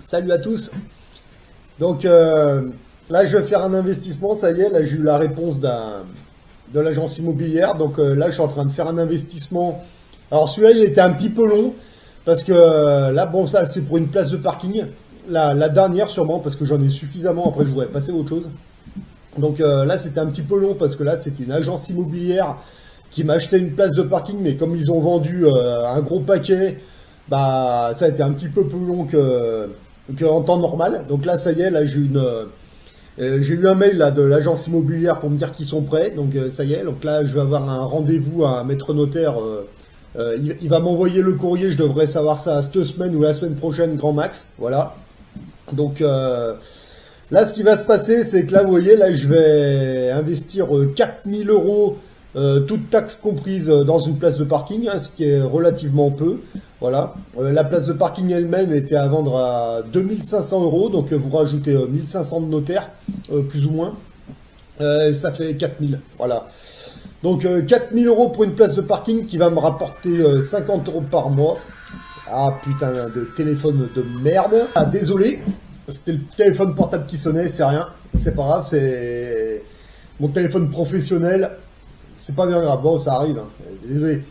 Salut à tous. Donc là, je vais faire un investissement. Ça y est, là, j'ai eu la réponse de l'agence immobilière. Donc là, je suis en train de faire un investissement. Alors celui-là, il était un petit peu long parce que là, bon, ça, c'est pour une place de parking. La dernière, sûrement, parce que j'en ai suffisamment. Après, je voudrais passer à autre chose. Donc là, c'était un petit peu long parce que là, c'était une agence immobilière qui m'a acheté une place de parking, mais comme ils ont vendu un gros paquet, bah ça a été un petit peu plus long que en temps normal. Donc là, ça y est, là j'ai eu un mail là de l'agence immobilière pour me dire qu'ils sont prêts. Donc ça y est, donc là, je vais avoir un rendez-vous à un maître notaire. Il va m'envoyer le courrier. Je devrais savoir ça cette semaine ou la semaine prochaine, grand max. Voilà. Donc là, ce qui va se passer, c'est que là, vous voyez, là, je vais investir 4000 euros, toutes taxes comprises, dans une place de parking, hein, ce qui est relativement peu. Voilà. La place de parking elle-même était à vendre à 2500 euros, donc vous rajoutez 1500 de notaire, plus ou moins. Ça fait 4000. Voilà. Donc 4000 euros pour une place de parking qui va me rapporter 50 euros par mois. Ah putain de téléphone de merde. Ah désolé, c'était le téléphone portable qui sonnait, c'est rien. C'est pas grave, c'est mon téléphone professionnel. C'est pas bien grave, bon ça arrive, hein. Désolé.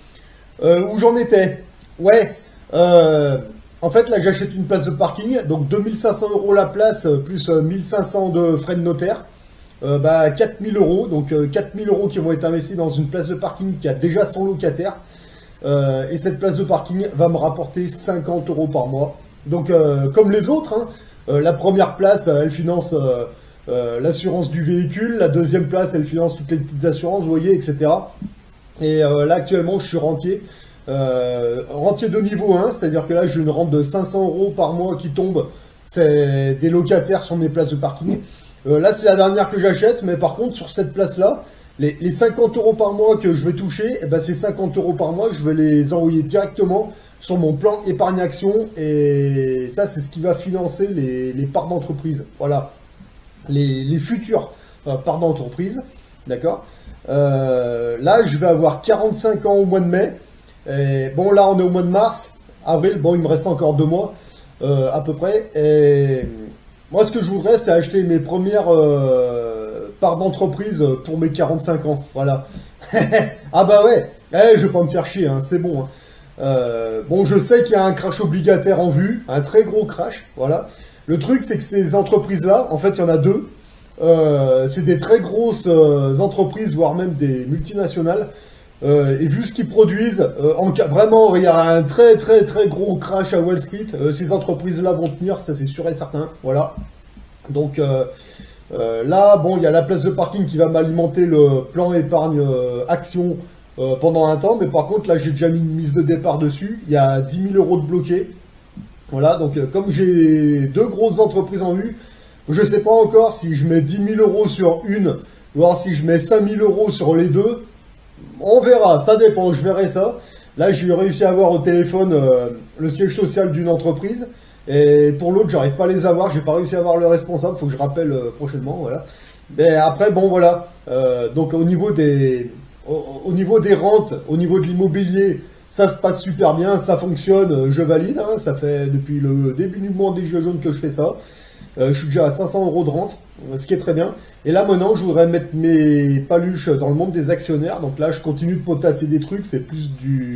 Où j'en étais? Ouais, en fait là j'achète une place de parking, donc 2500 euros la place, plus 1500 de frais de notaire. Bah 4000 euros, donc 4000 euros qui vont être investis dans une place de parking qui a déjà son locataire. Et cette place de parking va me rapporter 50 euros par mois. Donc comme les autres, hein, la première place, elle finance l'assurance du véhicule. La deuxième place, elle finance toutes les petites assurances, vous voyez, etc. Et là, actuellement, je suis rentier. Rentier de niveau 1, c'est-à-dire que là, j'ai une rente de 500 euros par mois qui tombe. C'est des locataires sur mes places de parking. Là, c'est la dernière que j'achète, mais par contre, sur cette place-là, les 50 euros par mois que je vais toucher, eh ben, ces 50 euros par mois, je vais les envoyer directement sur mon plan épargne-action. Et ça, c'est ce qui va financer les parts d'entreprise. Voilà. Les futures parts d'entreprise. D'accord. Là, je vais avoir 45 ans au mois de mai. Et bon, là, on est au mois de mars. Avril, bon, il me reste encore 2 mois, à peu près. Et moi, ce que je voudrais, c'est acheter mes premières parts d'entreprise pour mes 45 ans. Voilà. Ah bah ouais, je vais pas me faire chier, hein, c'est bon, hein. Bon, je sais qu'il y a un crash obligataire en vue, un très gros crash, voilà. Le truc, c'est que ces entreprises-là, en fait, il y en a deux. C'est des très grosses entreprises, voire même des multinationales. Et vu ce qu'ils produisent, vraiment, il y a un très très très gros crash à Wall Street. Ces entreprises-là vont tenir, ça c'est sûr et certain. Voilà. Donc là, bon, il y a la place de parking qui va m'alimenter le plan épargne action pendant un temps. Mais par contre, là, j'ai déjà mis une mise de départ dessus. Il y a 10 000 euros de bloqués. Voilà, donc comme j'ai deux grosses entreprises en vue, je ne sais pas encore si je mets 10 000 euros sur une, ou alors si je mets 5 000 euros sur les deux. On verra, ça dépend, je verrai ça. Là, j'ai réussi à avoir au téléphone le siège social d'une entreprise. Et pour l'autre, j'arrive pas à les avoir. J'ai pas réussi à avoir le responsable. Faut que je rappelle prochainement, voilà. Mais après, bon, voilà. Donc au niveau au niveau des rentes, au niveau de l'immobilier, ça se passe super bien, ça fonctionne. Je valide, hein. Ça fait depuis le début du mois des Gilets jaunes que je fais ça. Je suis déjà à 500 euros de rente, ce qui est très bien. Et là maintenant, je voudrais mettre mes paluches dans le monde des actionnaires. Donc là, je continue de potasser des trucs. C'est plus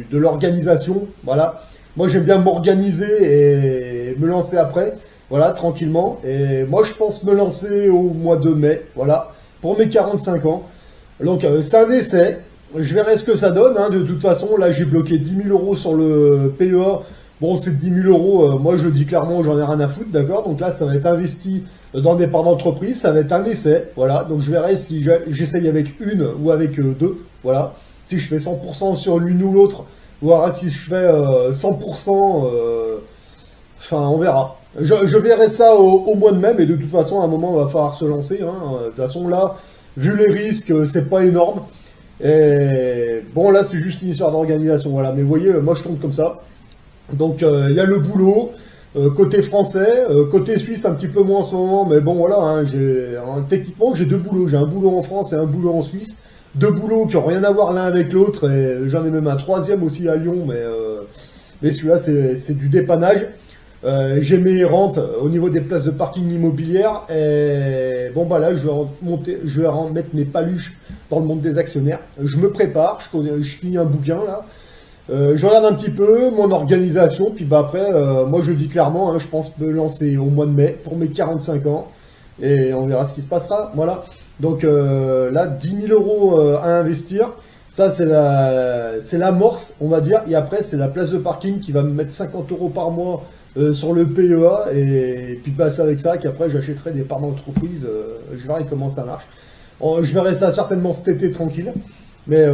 de l'organisation. Voilà. Moi, j'aime bien m'organiser et me lancer après. Voilà, tranquillement. Et moi, je pense me lancer au mois de mai. Voilà, pour mes 45 ans. Donc, c'est un essai. Je verrai ce que ça donne, hein. De toute façon, là, j'ai bloqué 10 000 euros sur le PEA. Bon, c'est 10 000 euros, moi je le dis clairement, j'en ai rien à foutre, d'accord. Donc là, ça va être investi dans des parts d'entreprise, ça va être un essai, voilà. Donc je verrai si j'essaye avec une ou avec deux, voilà. Si je fais 100% sur l'une ou l'autre, ou alors si je fais 100%, enfin on verra. Je verrai ça au mois de mai, mais de toute façon, à un moment, il va falloir se lancer, hein. De toute façon, là, vu les risques, c'est pas énorme. Et bon, là, c'est juste une histoire d'organisation, voilà. Mais vous voyez, moi je tombe comme ça. Donc il y a le boulot, côté français, côté suisse un petit peu moins en ce moment, mais bon voilà, hein, techniquement j'ai deux boulots, j'ai un boulot en France et un boulot en Suisse, deux boulots qui n'ont rien à voir l'un avec l'autre, et j'en ai même un troisième aussi à Lyon, mais celui-là c'est du dépannage. J'ai mes rentes au niveau des places de parking immobilières et bon bah là je vais mettre mes paluches dans le monde des actionnaire. Je me prépare, je finis un bouquin là. Je regarde un petit peu mon organisation, puis bah après, moi je dis clairement, hein, je pense me lancer au mois de mai pour mes 45 ans, et on verra ce qui se passera, voilà. Donc là, 10 000 euros à investir, ça c'est l'amorce, on va dire, et après c'est la place de parking qui va me mettre 50 euros par mois sur le PEA, et puis passer avec ça, qu'après j'achèterai des parts d'entreprise, je verrai comment ça marche. Je verrai ça certainement cet été tranquille. Mais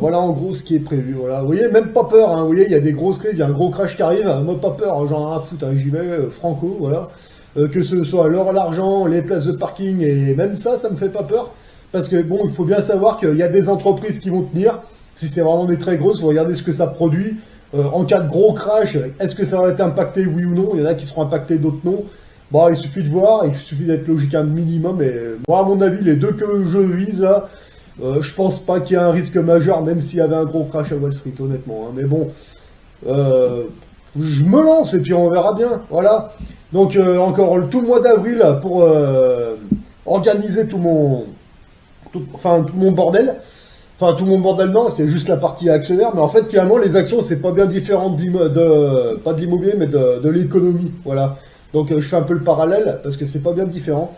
voilà en gros ce qui est prévu. Voilà. Vous voyez, même pas peur. Hein. Vous voyez, il y a des grosses crises, il y a un gros crash qui arrive. Moi, pas peur, hein, j'en ai rien à foutre. Hein. J'y vais franco, voilà. Que ce soit l'argent, les places de parking, et même ça me fait pas peur. Parce que bon, il faut bien savoir qu'il y a des entreprises qui vont tenir. Si c'est vraiment des très grosses, vous regardez ce que ça produit. En cas de gros crash, est-ce que ça va être impacté, oui ou non? Il y en a qui seront impactés, d'autres non. Bon, il suffit de voir, il suffit d'être logique un minimum. Et moi, à mon avis, les deux que je vise là, je pense pas qu'il y ait un risque majeur, même s'il y avait un gros crash à Wall Street, honnêtement. Hein. Mais bon, je me lance et puis on verra bien. Voilà. Donc encore tout le mois d'avril pour organiser tout mon bordel. Enfin, tout mon bordel, non, c'est juste la partie actionnaire. Mais en fait, finalement, les actions, c'est pas bien différent pas de l'immobilier, mais de l'économie. Voilà. Donc je fais un peu le parallèle parce que c'est pas bien différent.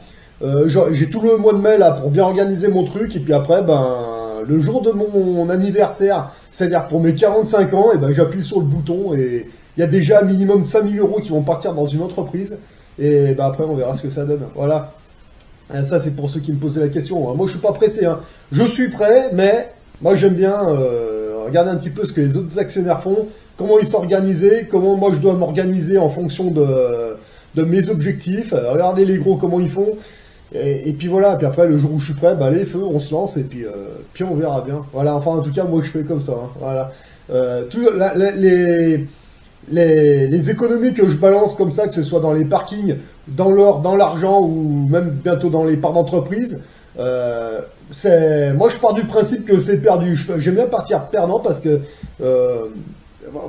J'ai tout le mois de mai là pour bien organiser mon truc, et puis après ben le jour de mon anniversaire, c'est-à-dire pour mes 45 ans, et ben j'appuie sur le bouton et il y a déjà un minimum 5 000 euros qui vont partir dans une entreprise, et ben après on verra ce que ça donne. Voilà. Ça c'est pour ceux qui me posaient la question. Moi je suis pas pressé, hein. Je suis prêt, mais moi j'aime bien regarder un petit peu ce que les autres actionnaires font, comment ils s'organisaient, comment moi je dois m'organiser en fonction de mes objectifs, regarder les gros comment ils font. Et puis voilà, puis après le jour où je suis prêt, bah les feux, on se lance et puis on verra bien. Voilà, enfin en tout cas moi je fais comme ça. Hein. Voilà, les économies que je balance comme ça, que ce soit dans les parkings, dans l'or, dans l'argent ou même bientôt dans les parts d'entreprise, moi je pars du principe que c'est perdu. J'aime bien partir perdant parce que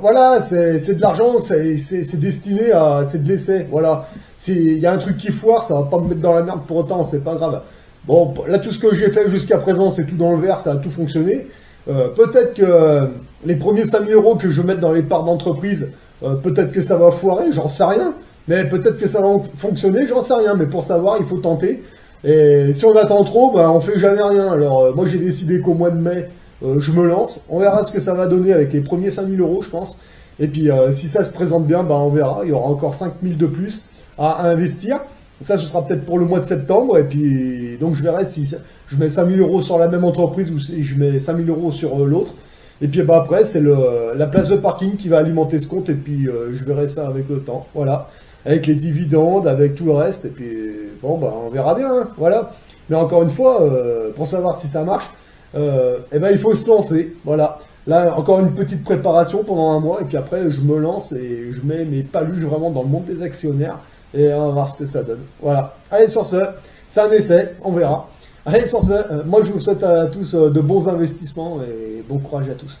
voilà, c'est de l'argent, c'est destiné à, c'est de l'essai, voilà. Il y a un truc qui foire, ça va pas me mettre dans la merde pour autant, c'est pas grave. Bon, là tout ce que j'ai fait jusqu'à présent, c'est tout dans le vert, ça a tout fonctionné. Peut-être que les premiers 5 000 euros que je mette dans les parts d'entreprise, peut-être que ça va foirer, j'en sais rien. Mais peut-être que ça va fonctionner, j'en sais rien. Mais pour savoir, il faut tenter. Et si on attend trop, ben on fait jamais rien. Alors moi j'ai décidé qu'au mois de mai, je me lance. On verra ce que ça va donner avec les premiers 5 000 euros, je pense. Et puis si ça se présente bien, ben on verra. Il y aura encore 5 000 de plus à investir. Ça, ce sera peut-être pour le mois de septembre. Et puis donc je verrai si je mets 5 000 euros sur la même entreprise ou si je mets 5 000 euros sur l'autre. Et puis bah, après, c'est la place de parking qui va alimenter ce compte. Et puis je verrai ça avec le temps. Voilà. Avec les dividendes, avec tout le reste. Et puis bon, bah, on verra bien. Hein, voilà. Mais encore une fois, pour savoir si ça marche, eh ben, il faut se lancer. Voilà. Là, encore une petite préparation pendant un mois. Et puis après, je me lance et je mets mes paluches vraiment dans le monde des actionnaires. Et on va voir ce que ça donne. Voilà. Allez, sur ce, c'est un essai. On verra. Allez, sur ce, moi, je vous souhaite à tous de bons investissements et bon courage à tous.